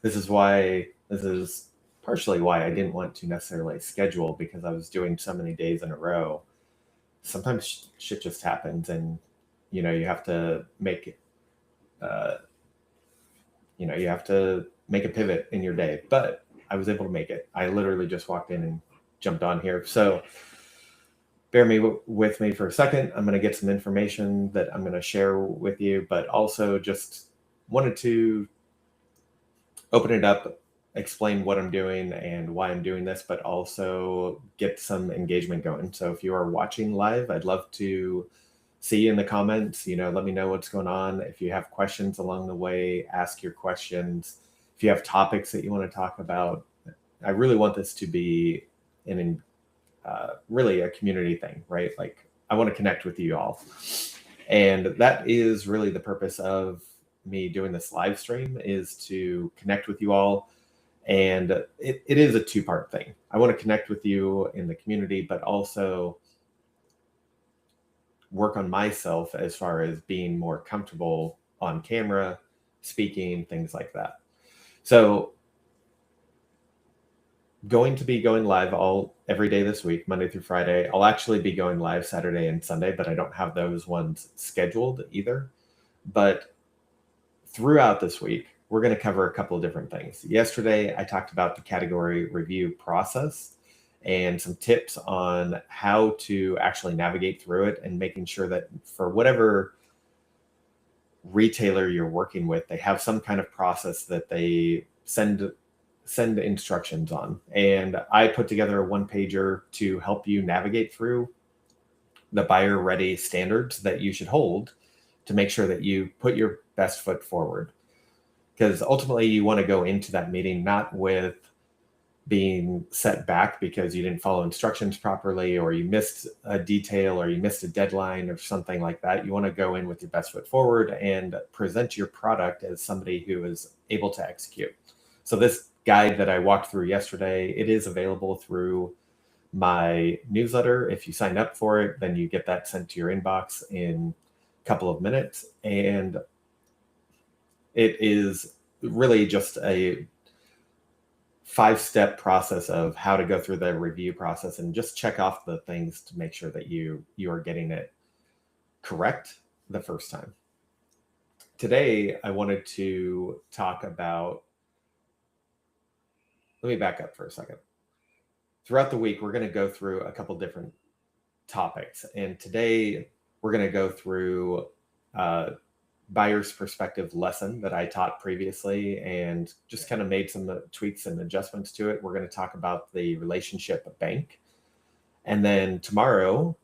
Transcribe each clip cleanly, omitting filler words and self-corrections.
This is partially why I didn't want to necessarily schedule, because I was doing so many days in a row. Sometimes shit just happens, and you have to make a pivot in your day. But I was able to make it. I literally just walked in and jumped on here. So bear with me for a second. I'm going to get some information that I'm going to share with you, but also just wanted to open it up, explain what I'm doing and why I'm doing this, but also get some engagement going. So if you are watching live, I'd love to see you in the comments. Let me know what's going on. If you have questions along the way, ask your questions. If you have topics that you want to talk about, I really want this to be really a community thing, right? Like, I want to connect with you all. And that is really the purpose of me doing this live stream, is to connect with you all. And it is a two-part thing. I want to connect with you in the community, but also work on myself as far as being more comfortable on camera, speaking, things like that. So going to be going live every day this week, Monday through Friday. I'll actually be going live Saturday and Sunday, but I don't have those ones scheduled either. But throughout this week, we're going to cover a couple of different things. Yesterday, I talked about the category review process and some tips on how to actually navigate through it, and making sure that for whatever retailer you're working with, they have some kind of process that they send instructions on. And I put together a one-pager to help you navigate through the buyer ready standards that you should hold to make sure that you put your best foot forward. Because ultimately you want to go into that meeting not with being set back because you didn't follow instructions properly, or you missed a detail, or you missed a deadline or something like that. You want to go in with your best foot forward and present your product as somebody who is able to execute. So this guide that I walked through yesterday, it is available through my newsletter. If you sign up for it, then you get that sent to your inbox in a couple of minutes. And it is really just a 5-step process of how to go through the review process and just check off the things to make sure that you are getting it correct the first time. Today, I wanted to talk about, let me back up for a second. Throughout the week, we're going to go through a couple different topics. And today, we're going to go through buyer's perspective lesson that I taught previously, and just kind of made some tweaks and adjustments to it. We're going to talk about the relationship bank. And then tomorrow,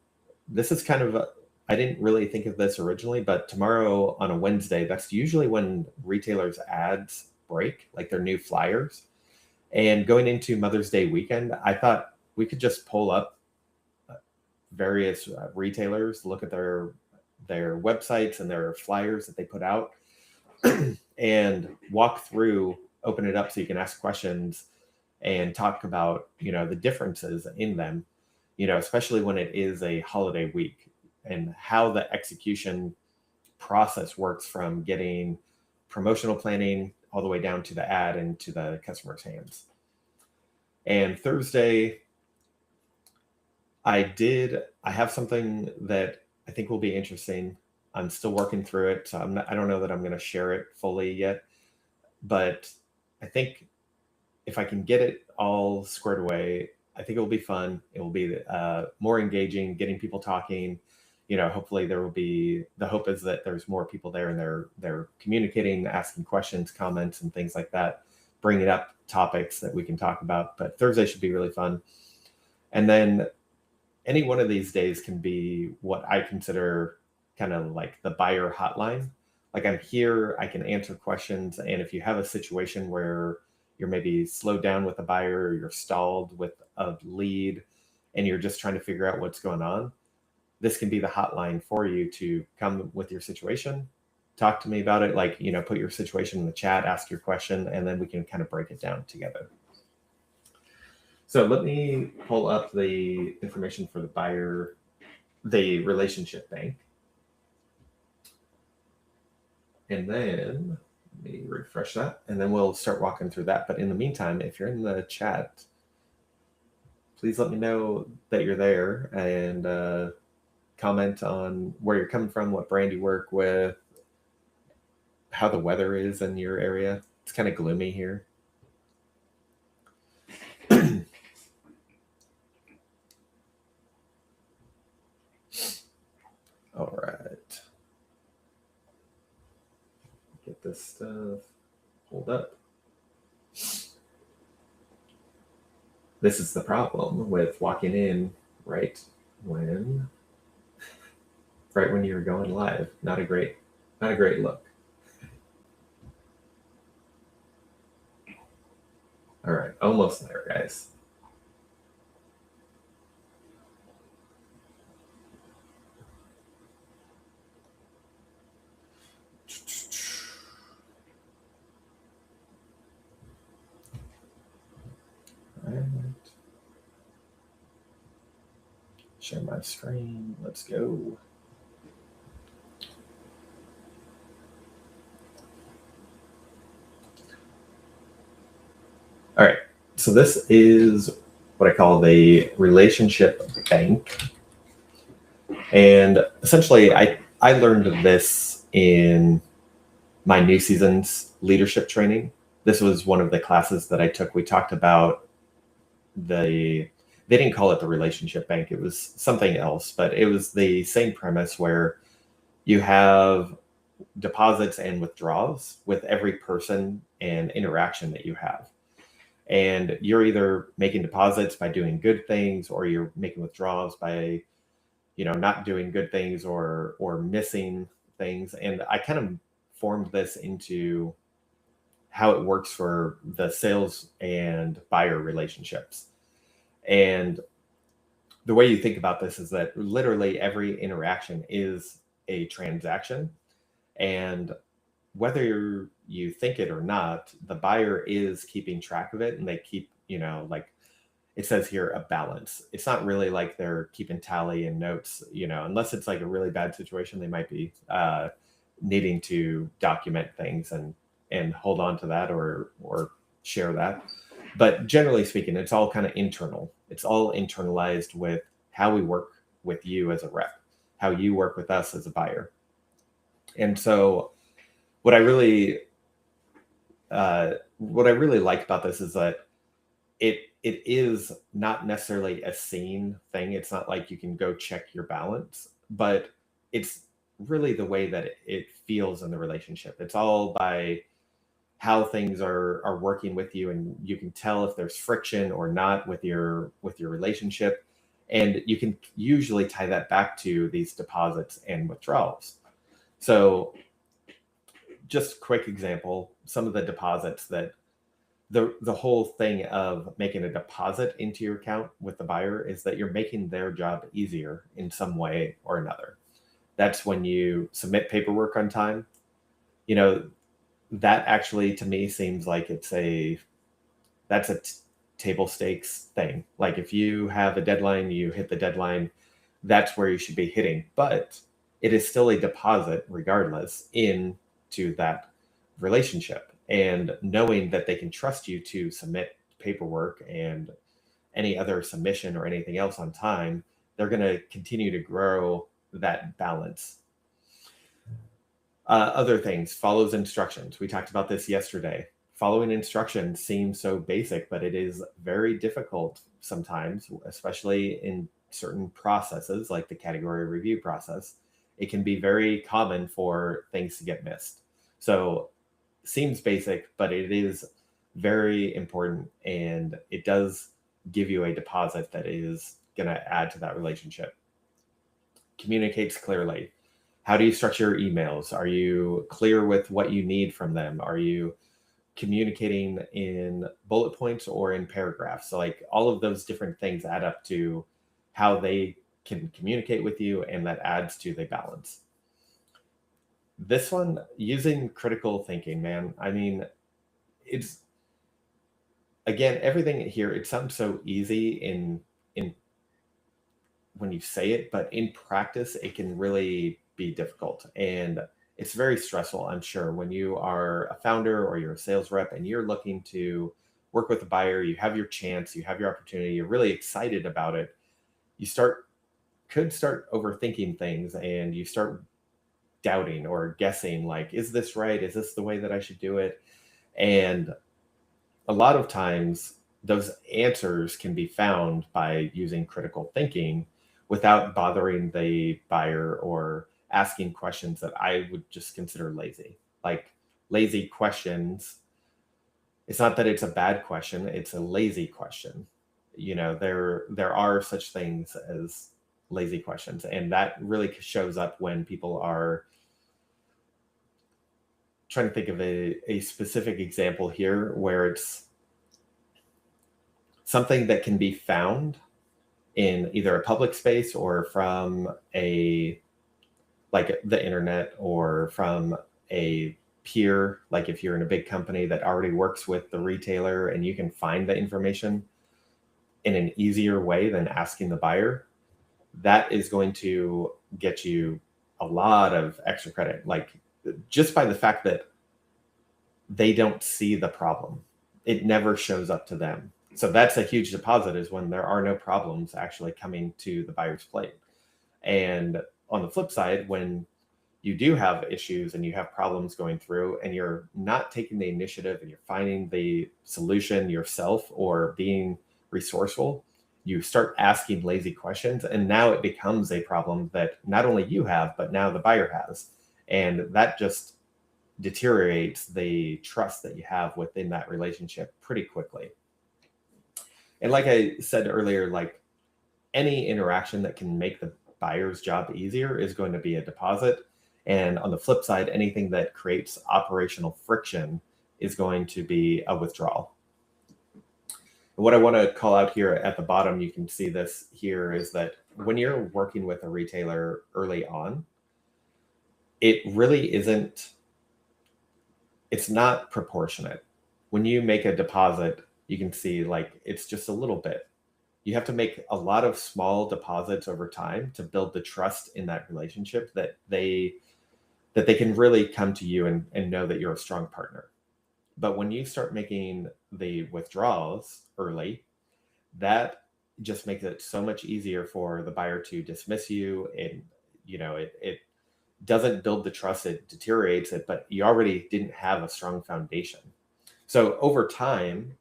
this is kind of, I didn't really think of this originally, but tomorrow on a Wednesday, that's usually when retailers' ads break, like their new flyers. And going into Mother's Day weekend, I thought we could just pull up various retailers, look at their websites and their flyers that they put out, and walk through, open it up so you can ask questions and talk about, the differences in them, especially when it is a holiday week, and how the execution process works from getting promotional planning all the way down to the ad and to the customer's hands. And Thursday, I have something that I think will be interesting. I'm still working through it, so I don't know that I'm going to share it fully yet, but I think if I can get it all squared away, I think it will be fun. It will be more engaging, getting people talking. Hopefully there will be, the hope is that there's more people there and they're communicating, asking questions, comments, and things like that, bringing up topics that we can talk about. But Thursday should be really fun. And then any one of these days can be what I consider kind of like the buyer hotline. Like, I'm here, I can answer questions. And if you have a situation where you're maybe slowed down with a buyer, or you're stalled with a lead, and you're just trying to figure out what's going on, this can be the hotline for you to come with your situation, talk to me about it, like, put your situation in the chat, ask your question, and then we can kind of break it down together. So let me pull up the information for the relationship bank. And then Let me refresh that, and then we'll start walking through that. But in the meantime, if you're in the chat, please let me know that you're there, and comment on where you're coming from, what brand you work with, how the weather is in your area. It's kind of gloomy here. All right. Get this stuff pulled up. This is the problem with walking in right when you're going live. Not a great look. All right, almost there, guys. All right. Share my screen. Let's go. All right. So this is what I call the relationship bank. And essentially, I learned this in my new season's leadership training. This was one of the classes that I took. We talked about they didn't call it the relationship bank. It was something else, but it was the same premise where you have deposits and withdrawals with every person and interaction that you have. And you're either making deposits by doing good things, or you're making withdrawals by, not doing good things or missing things. And I kind of formed this into how it works for the sales and buyer relationships. And the way you think about this is that literally every interaction is a transaction. And whether you think it or not, the buyer is keeping track of it, and they keep, like it says here, a balance. It's not really like they're keeping tally and notes, unless it's like a really bad situation, they might be needing to document things and hold on to that or share that. But generally speaking, it's all kind of internal. It's all internalized with how we work with you as a rep, how you work with us as a buyer. And so what I really like about this is that it is not necessarily a seen thing. It's not like you can go check your balance, but it's really the way that it feels in the relationship. It's all by how things are working with you, and you can tell if there's friction or not with your relationship. And you can usually tie that back to these deposits and withdrawals. So just quick example, some of the deposits that the whole thing of making a deposit into your account with the buyer is that you're making their job easier in some way or another. That's when you submit paperwork on time. That actually to me seems like that's a table stakes thing. Like if you have a deadline, you hit the deadline, that's where you should be hitting. But it is still a deposit regardless into that relationship. And knowing that they can trust you to submit paperwork and any other submission or anything else on time, they're going to continue to grow that balance. Other things, follows instructions. We talked about this yesterday. Following instructions seems so basic, but it is very difficult sometimes, especially in certain processes like the category review process. It can be very common for things to get missed. So seems basic, but it is very important, and it does give you a deposit that is going to add to that relationship. Communicates clearly. How do you structure your emails? Are you clear with what you need from them? Are you communicating in bullet points or in paragraphs? So like all of those different things add up to how they can communicate with you, and that adds to the balance. This one, using critical thinking, man. I mean, it's, again, everything here, it sounds so easy in when you say it, but in practice, it can really be difficult. And it's very stressful, I'm sure, when you are a founder or you're a sales rep and you're looking to work with a buyer, you have your chance, you have your opportunity, you're really excited about it. You could start overthinking things, and you start doubting or guessing, like, is this right? Is this the way that I should do it? And a lot of times those answers can be found by using critical thinking without bothering the buyer or asking questions that I would just consider lazy. Like, lazy questions, it's not that it's a bad question, it's a lazy question. There are such things as lazy questions, and that really shows up when people are trying to think of a specific example here where it's something that can be found in either a public space or from like the internet, or from a peer. Like, if you're in a big company that already works with the retailer and you can find the information in an easier way than asking the buyer, that is going to get you a lot of extra credit. Like, just by the fact that they don't see the problem, it never shows up to them. So that's a huge deposit, is when there are no problems actually coming to the buyer's plate. And on the flip side, when you do have issues and you have problems going through and you're not taking the initiative and you're finding the solution yourself or being resourceful, you start asking lazy questions, and now it becomes a problem that not only you have, but now the buyer has. And that just deteriorates the trust that you have within that relationship pretty quickly. And like I said earlier, like, any interaction that can make the buyer's job easier is going to be a deposit. And on the flip side, anything that creates operational friction is going to be a withdrawal. And what I want to call out here at the bottom, you can see this here, is that when you're working with a retailer early on, it really isn't, it's not proportionate. When you make a deposit, you can see, like, it's just a little bit. You have to make a lot of small deposits over time to build the trust in that relationship, that they can really come to you and know that you're a strong partner. But when you start making the withdrawals early, that just makes it so much easier for the buyer to dismiss you. And it doesn't build the trust, it deteriorates it, but you already didn't have a strong foundation. So over time,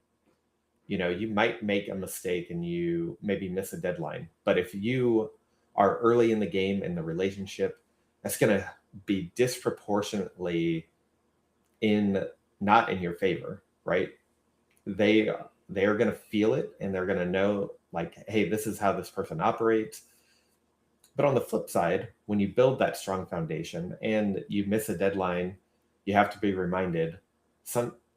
you might make a mistake and you maybe miss a deadline. But if you are early in the game in the relationship, that's going to be disproportionately not in your favor, right? They are going to feel it, and they're going to know, like, hey, this is how this person operates. But on the flip side, when you build that strong foundation and you miss a deadline, you have to be reminded,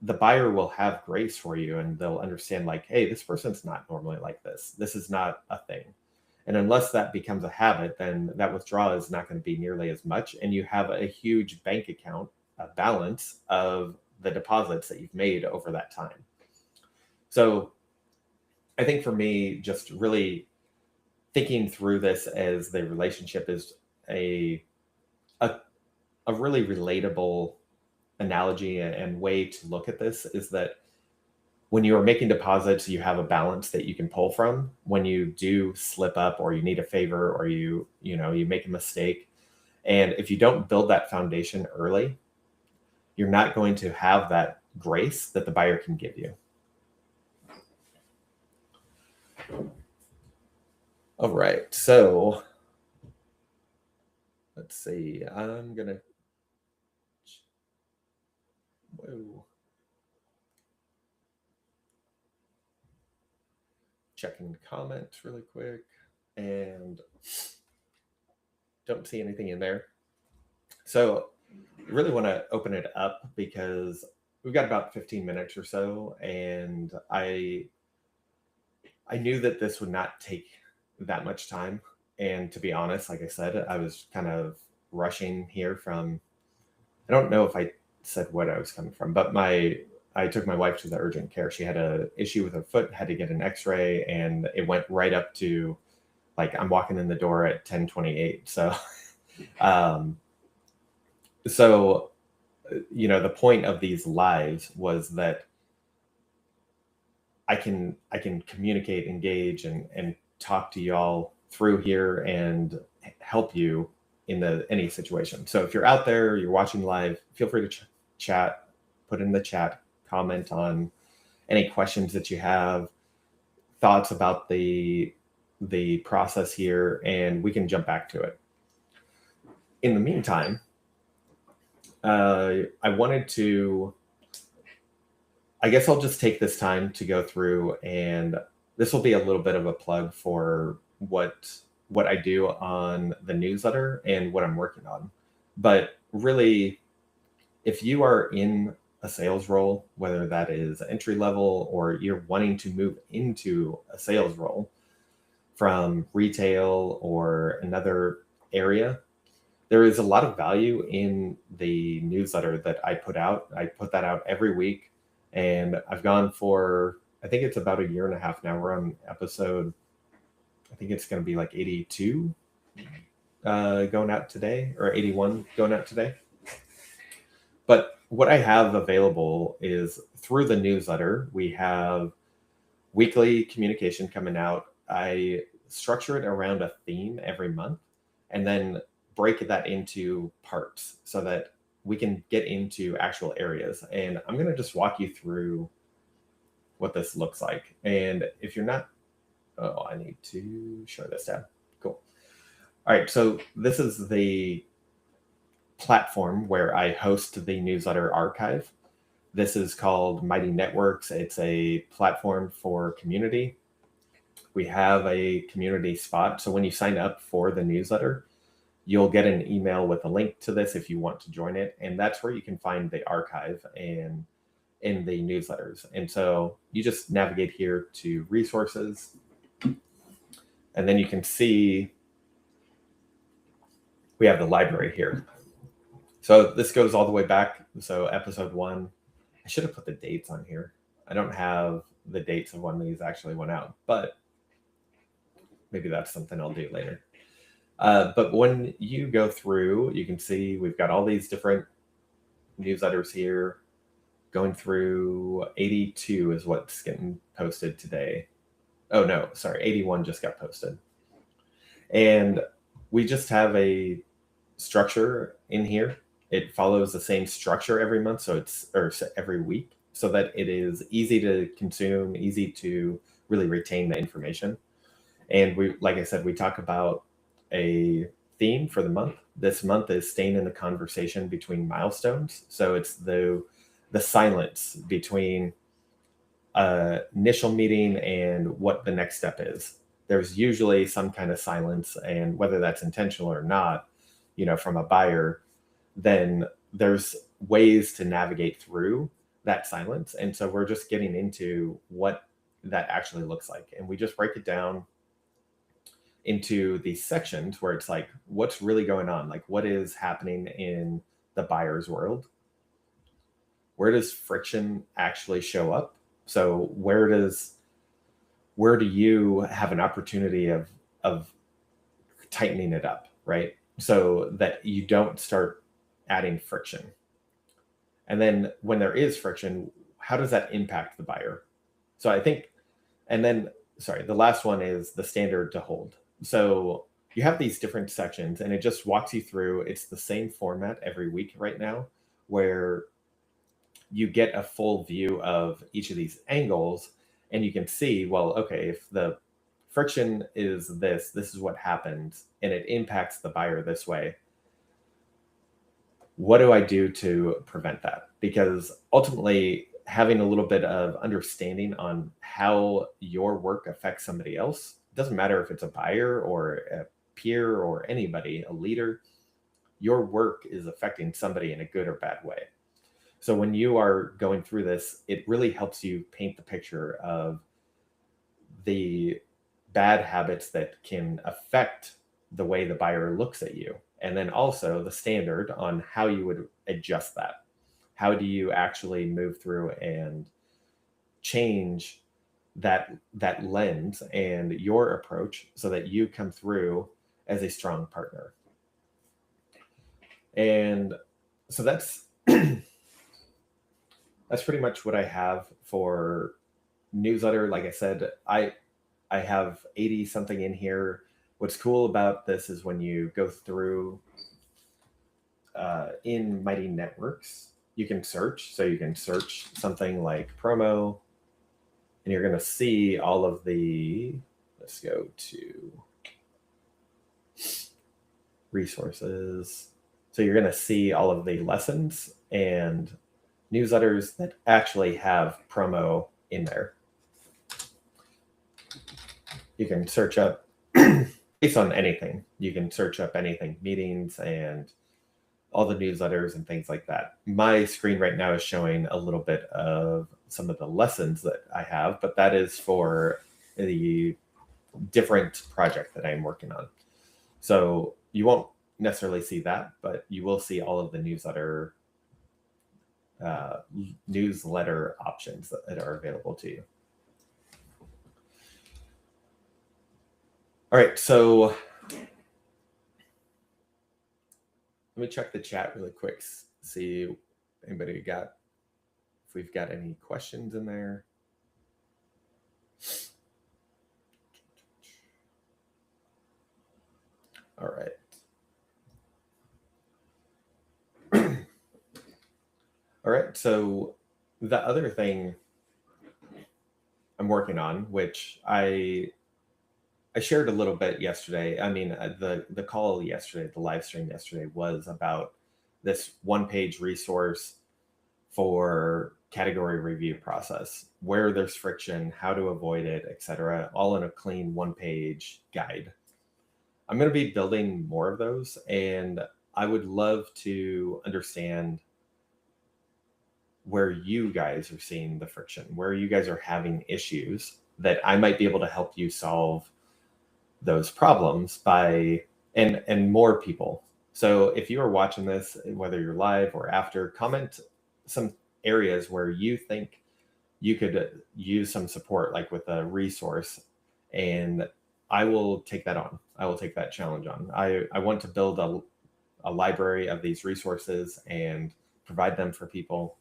the buyer will have grace for you, and they'll understand, like, hey, this person's not normally like this. This is not a thing. And unless that becomes a habit, then that withdrawal is not going to be nearly as much. And you have a huge bank account, a balance of the deposits that you've made over that time. So I think for me, just really thinking through this as the relationship is a really relatable analogy and way to look at this, is that when you are making deposits, you have a balance that you can pull from when you do slip up, or you need a favor, or you make a mistake. And if you don't build that foundation early, you're not going to have that grace that the buyer can give you. All right, so let's see. I'm gonna checking comments really quick, and don't see anything in there. So I really want to open it up because we've got about 15 minutes or so, and I knew that this would not take that much time. And to be honest, like I said, I was kind of rushing here from, I don't know if I said what I was coming from, but I took my wife to the urgent care. She had an issue with her foot, had to get an x-ray, and it went right up to, like, I'm walking in the door at 10:28. So So, the point of these lives was that I can communicate, engage, and talk to y'all through here and help you in any situation. So if you're out there, you're watching live, feel free to chat, put in the chat, comment on any questions that you have, thoughts about the process here, and we can jump back to it. In the meantime, I wanted to, I guess I'll just take this time to go through, and this will be a little bit of a plug for what I do on the newsletter and what I'm working on. But really, if you are in a sales role, whether that is entry level or you're wanting to move into a sales role from retail or another area, there is a lot of value in the newsletter that I put out. I put that out every week, and I've gone for, I think it's about a year and a half now. We're on episode, I think it's going to be like 82 going out today, or 81 going out today. But what I have available is through the newsletter, we have weekly communication coming out. I structure it around a theme every month, and then break that into parts so that we can get into actual areas. And I'm going to just walk you through what this looks like. And if you're not, I need to share this down. Cool. All right. So this is the platform where I host the newsletter archive. This is called Mighty Networks. It's a platform for community. We have a community spot. So when you sign up for the newsletter, you'll get an email with a link to this if you want to join it. And that's where you can find the archive and in the newsletters. And so you just navigate here to resources, and then you can see we have the library here. So this goes all the way back. So episode 1, I should have put the dates on here. I don't have the dates of when these actually went out, but maybe that's something I'll do later. But when you go through, you can see we've got all these different newsletters here. Going through 82 is what's getting posted today. Oh no, sorry, 81 just got posted. And we just have a structure in here. It follows the same structure every month, or every week, so that it is easy to consume, easy to really retain the information. And we, like I said, we talk about a theme for the month. This month is staying in the conversation between milestones. So it's the silence between initial meeting and what the next step is. There's usually some kind of silence, and whether that's intentional or not, from a buyer, then there's ways to navigate through that silence. And so we're just getting into what that actually looks like. And we just break it down into these sections where it's like, what's really going on? Like, what is happening in the buyer's world? Where does friction actually show up? So where do you have an opportunity of tightening it up, right? So that you don't start adding friction. And then when there is friction, how does that impact the buyer? So I think, and then, sorry, the last one is the standard to hold. So you have these different sections, and it just walks you through. It's the same format every week right now, where you get a full view of each of these angles, and you can see, well, okay, if the friction is this is what happens, and it impacts the buyer this way. What do I do to prevent that? Because ultimately, having a little bit of understanding on how your work affects somebody else, doesn't matter if it's a buyer or a peer or anybody, a leader, your work is affecting somebody in a good or bad way. So when you are going through this, it really helps you paint the picture of the bad habits that can affect the way the buyer looks at you. And then also the standard on how you would adjust that. How do you actually move through and change that lens and your approach so that you come through as a strong partner? And So that's that's pretty much what I have for newsletter. Like I said, I have 80 something in here. What's cool about this is when you go through in Mighty Networks, you can search. So you can search something like promo, and you're going to see all of the, let's go to resources. So you're going to see all of the lessons and newsletters that actually have promo in there. You can search up based on anything. You can search up anything, meetings and all the newsletters and things like that. My screen right now is showing a little bit of some of the lessons that I have, but that is for the different project that I'm working on. So you won't necessarily see that, but you will see all of the newsletter options that are available to you. All right, so let me check the chat really quick, see if we've got any questions in there. All right. All right, so the other thing I'm working on, which I shared a little bit yesterday. I mean, the call yesterday, the live stream yesterday was about this one-page resource for category review process, where there's friction, how to avoid it, etc., all in a clean one-page guide. I'm going to be building more of those, and I would love to understand where you guys are seeing the friction, where you guys are having issues that I might be able to help you solve those problems by, and more people. So if you are watching this, whether you're live or after, comment some areas where you think you could use some support, like with a resource, and I will take that on. I will take that challenge on. I want to build a library of these resources and provide them for people.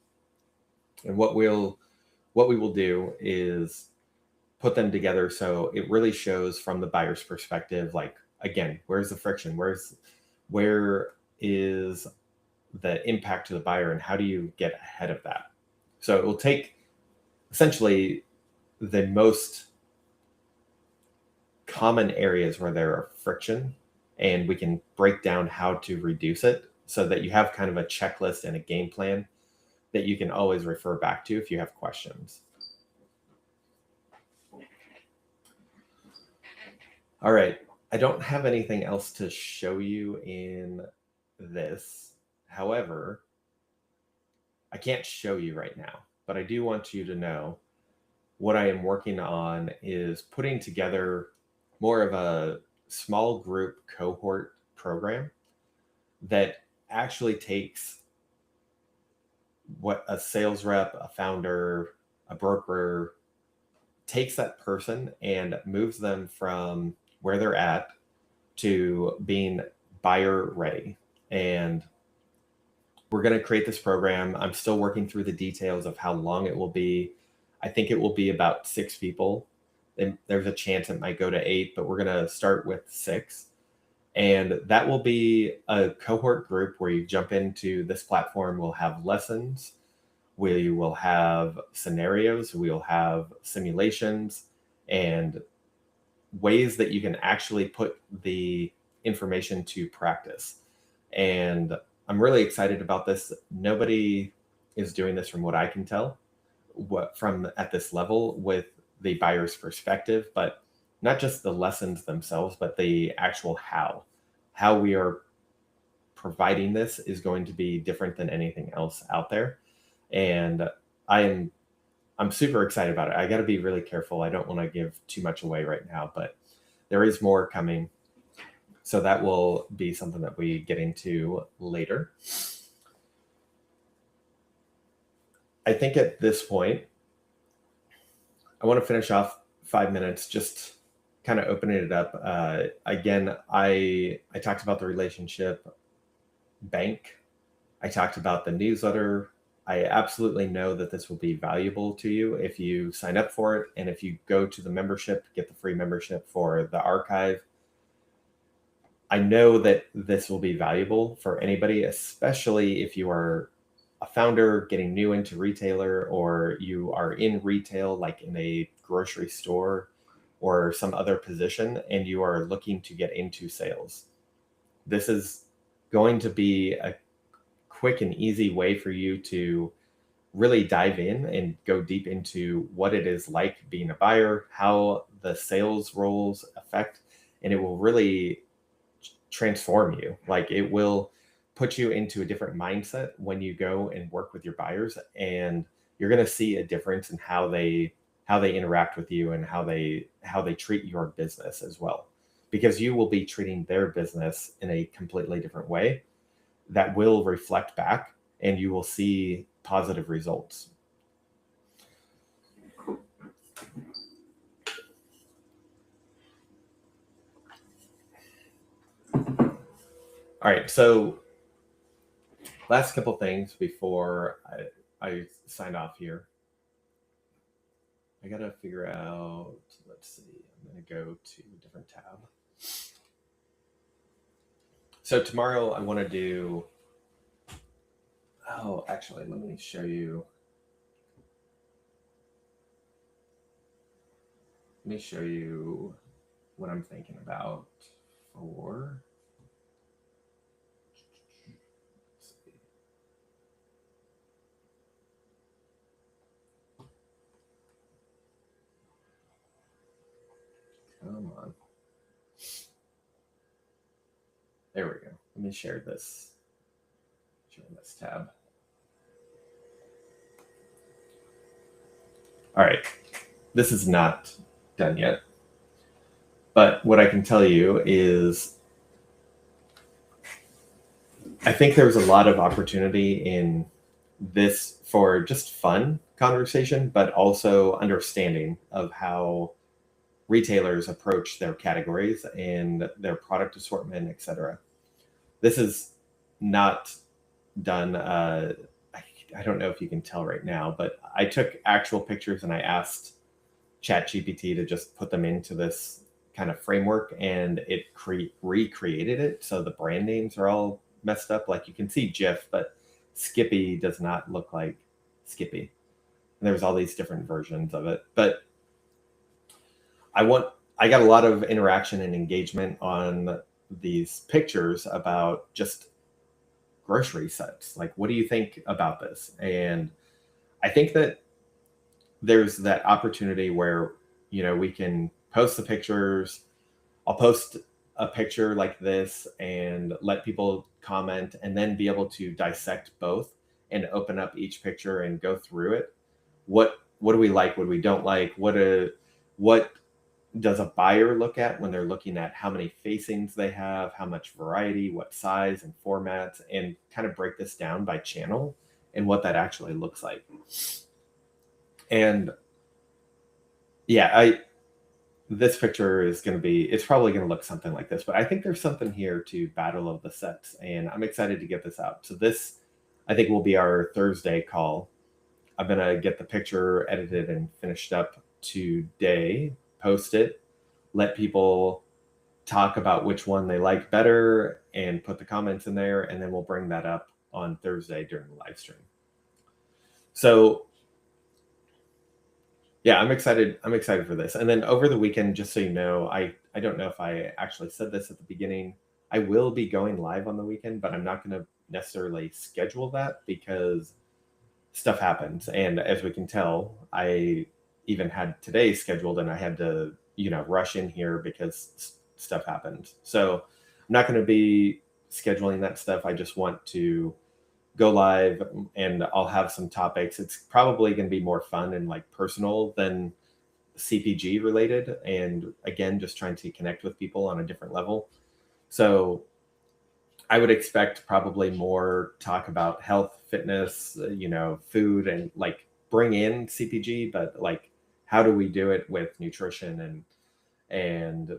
And what we will do is put them together so it really shows from the buyer's perspective, like, again, where's the friction? Where is the impact to the buyer, and how do you get ahead of that? So it will take essentially the most common areas where there are friction, and we can break down how to reduce it so that you have kind of a checklist and a game plan that you can always refer back to if you have questions. All right, I don't have anything else to show you in this. However, I can't show you right now, but I do want you to know what I am working on is putting together more of a small group cohort program that actually takes what a sales rep, a founder, a broker, takes that person and moves them from where they're at to being buyer ready. And we're going to create this program. I'm still working through the details of how long it will be. I think it will be about 6 people. And there's a chance it might go to 8, but we're going to start with 6. And that will be a cohort group where you jump into this platform. We'll have lessons. We will have scenarios. We'll have simulations and ways that you can actually put the information to practice. And I'm really excited about this. Nobody is doing this from what I can tell, from at this level with the buyer's perspective, but not just the lessons themselves, but the actual how we are providing this is going to be different than anything else out there. And I'm super excited about it. I got to be really careful. I don't want to give too much away right now, but there is more coming. So that will be something that we get into later. I think at this point, I want to finish off 5 minutes, just kind of opening it up. Again, I talked about the relationship bank. I talked about the newsletter. I absolutely know that this will be valuable to you if you sign up for it. And if you go to the membership, get the free membership for the archive. I know that this will be valuable for anybody, especially if you are a founder getting new into retailer, or you are in retail, like in a grocery store or some other position, and you are looking to get into sales. This is going to be a quick and easy way for you to really dive in and go deep into what it is like being a buyer, how the sales roles affect, and it will really transform you. Like, it will put you into a different mindset when you go and work with your buyers, and you're going to see a difference in how they interact with you and how they treat your business as well, because you will be treating their business in a completely different way that will reflect back, and you will see positive results. All right, so last couple things before I sign off here. I gotta figure out, let's see, I'm gonna go to a different tab. So tomorrow I wanna do, oh, actually, let me show you. Let me show you what I'm thinking about for, come on. There we go. Let me share this tab. All right, this is not done yet, but what I can tell you is I think there's a lot of opportunity in this for just fun conversation, but also understanding of how retailers approach their categories and their product assortment, etc. This is not done. I don't know if you can tell right now, but I took actual pictures and I asked ChatGPT to just put them into this kind of framework, and it recreated it. So the brand names are all messed up. Like, you can see Jif, but Skippy does not look like Skippy. And there's all these different versions of it. But I got a lot of interaction and engagement on these pictures about just grocery sets. Like, what do you think about this? And I think that there's that opportunity where, we can post the pictures. I'll post a picture like this and let people comment, and then be able to dissect both and open up each picture and go through it. What do we like? What do we don't like? What does a buyer look at when they're looking at how many facings they have, how much variety, what size and formats, and kind of break this down by channel and what that actually looks like. And yeah, this picture is going to be, it's probably going to look something like this, but I think there's something here to Battle of the Sets, and I'm excited to get this out. So this, I think, will be our Thursday call. I'm going to get the picture edited and finished up today, post it, let people talk about which one they like better, and put the comments in there, and then we'll bring that up on Thursday during the live stream. So yeah, I'm excited for this. And then over the weekend, just so you know, I don't know if I actually said this at the beginning, I will be going live on the weekend, but I'm not going to necessarily schedule that because stuff happens. And as we can tell, I even had today scheduled and I had to, rush in here because stuff happened. So I'm not going to be scheduling that stuff. I just want to go live, and I'll have some topics. It's probably going to be more fun and like personal than CPG related. And again, just trying to connect with people on a different level. So I would expect probably more talk about health, fitness, food, and like bring in CPG, but like, how do we do it with nutrition and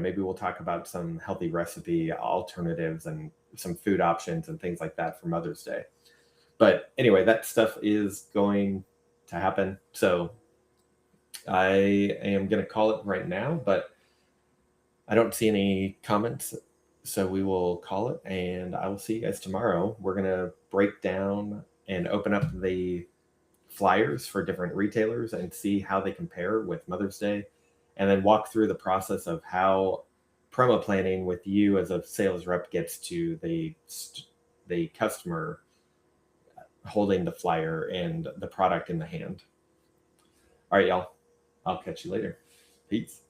maybe we'll talk about some healthy recipe alternatives and some food options and things like that for Mother's Day. But anyway, that stuff is going to happen. So I am going to call it right now, but I don't see any comments. So we will call it, and I will see you guys tomorrow. We're going to break down and open up the flyers for different retailers and see how they compare with Mother's Day, and then walk through the process of how promo planning with you as a sales rep gets to the customer holding the flyer and the product in the hand. All right, y'all. I'll catch you later. Peace.